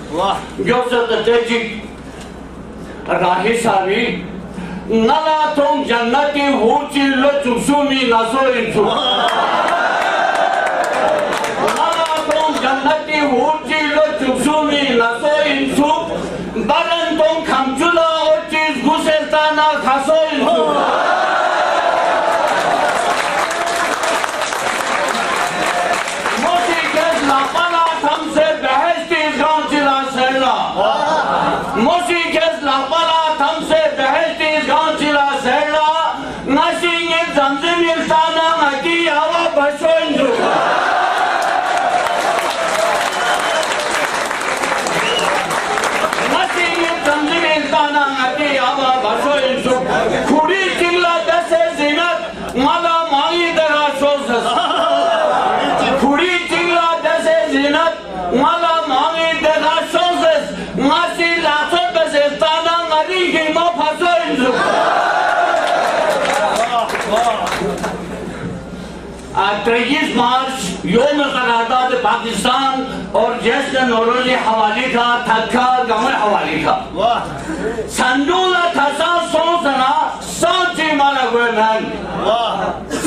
Gözde tecik rahi sabi nala tom jannati huci lo chusumi naso insu nala tom jannati huci lo chusumi naso insu baran tom khamchula aur cheez guseltana khaso insu mosi kes lapala thamse beheshti ghanchila sela mosi kes lapala thamse beheshti ghanchila sela nasing zamzim iltana ngati hawa basho insu Kuri chingla dase zinat mala maangi dara sozas Kuri chingla dase zinat mala maangi dara sozas Masi laso dase tana ngari hima faso insu 23 मार्च योम करारदाद पाकिस्तान और जश्न नौरोज़ हवाली था थक्का गमे हवाली था संडूला थसा सोसना सांची मारा गुए man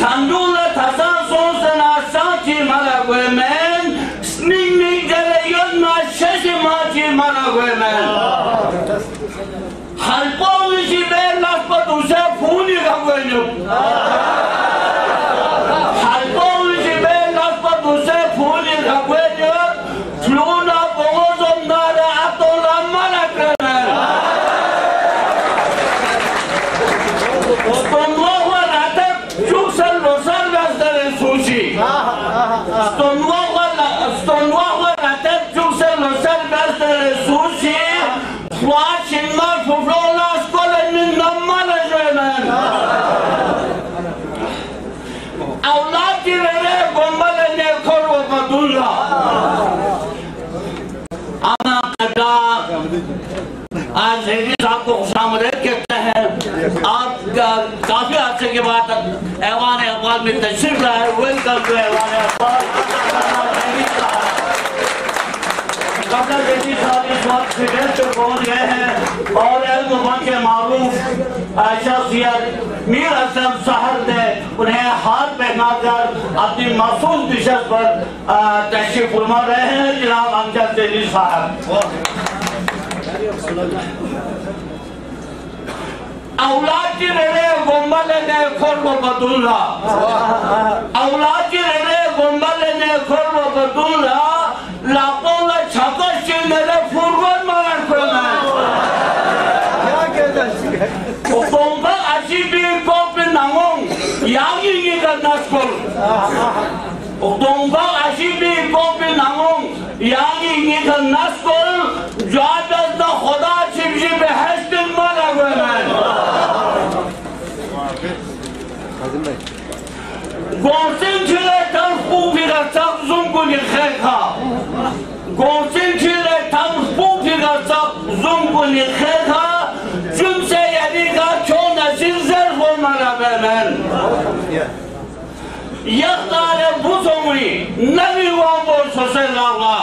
संडूला थसा सोसना Sanchi मारा गुए मैन स्निंग निंग जले योजना शशि माची मारा गुए मैन हल्पो विशी बेर लखपत उसे फूली का गुए न्यू आज जैदी साहब को खुशामदीद कहते हैं आप काफी अर्से के बाद ऐवान अक़वाल में तशरीफ लाए वेलकम टू ऐवान अक़वाल जैदी साहब इस वक्त फिगर पे पहुंच गए हैं और एल-मुबा के मारूफ शख्सियत मीर हसन सहर ने उन्हें हार पहनाकर अपनी मखसूस नशिस्त पर तशरीफ फरमा रहे हैं जनाब अमजद जैदी साहब औलाद की रेरे गोंबल ने खोर बदुल्ला औलाद की रेरे गोंबल ने खोर बदुल्ला लाखों का छक्का मेरे फुरगन मार करना गोंबल अजीबी कोपी नांगों यांगी की करना स्कूल गोंबल अजीबी कोपी नांगों यांगी की करना स्कूल जादस द खुदा चिपजी बेहश्त मारा गया है गोसिन चिले तंफू फिर सब ज़ुम को लिखेगा गोसिन चिले तंफू फिर सब ज़ुम को लिखेगा जुमसे यदि का चों नसीब ज़र वो मारा गया है यख्तारे बुज़ोंगी नवी वांबो सोसेलावा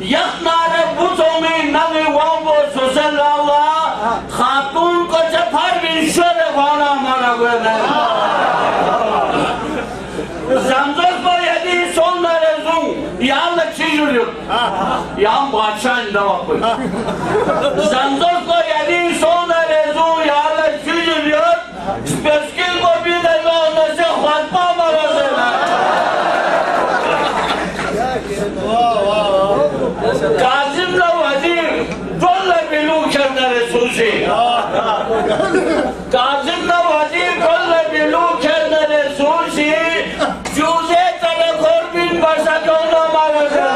यख्तारे बुज़ोंगी नवी वांबो सोसेलावा खातून को जफर बिशर वाला मारा गया है ज़मज़म पर यदि सोन नरे ज़ुंग याम लच्छी जुड़ियों याम बादशाह इंदवा कोई ज़मज़म पर यदि सोन नरे ज़ुंग याम लच्छी जुड़ियों स्पेशल को भी देगा उनसे ख़ात्मा मारा देना काजिम ला वज़ीर दोल्ले बिलू खेलने रेसूसी काजिम ला वज़ीर दोल्ले बिलू खेलने रेसूसी जूज़े तले खोर बिन बसा दोनों मारा देना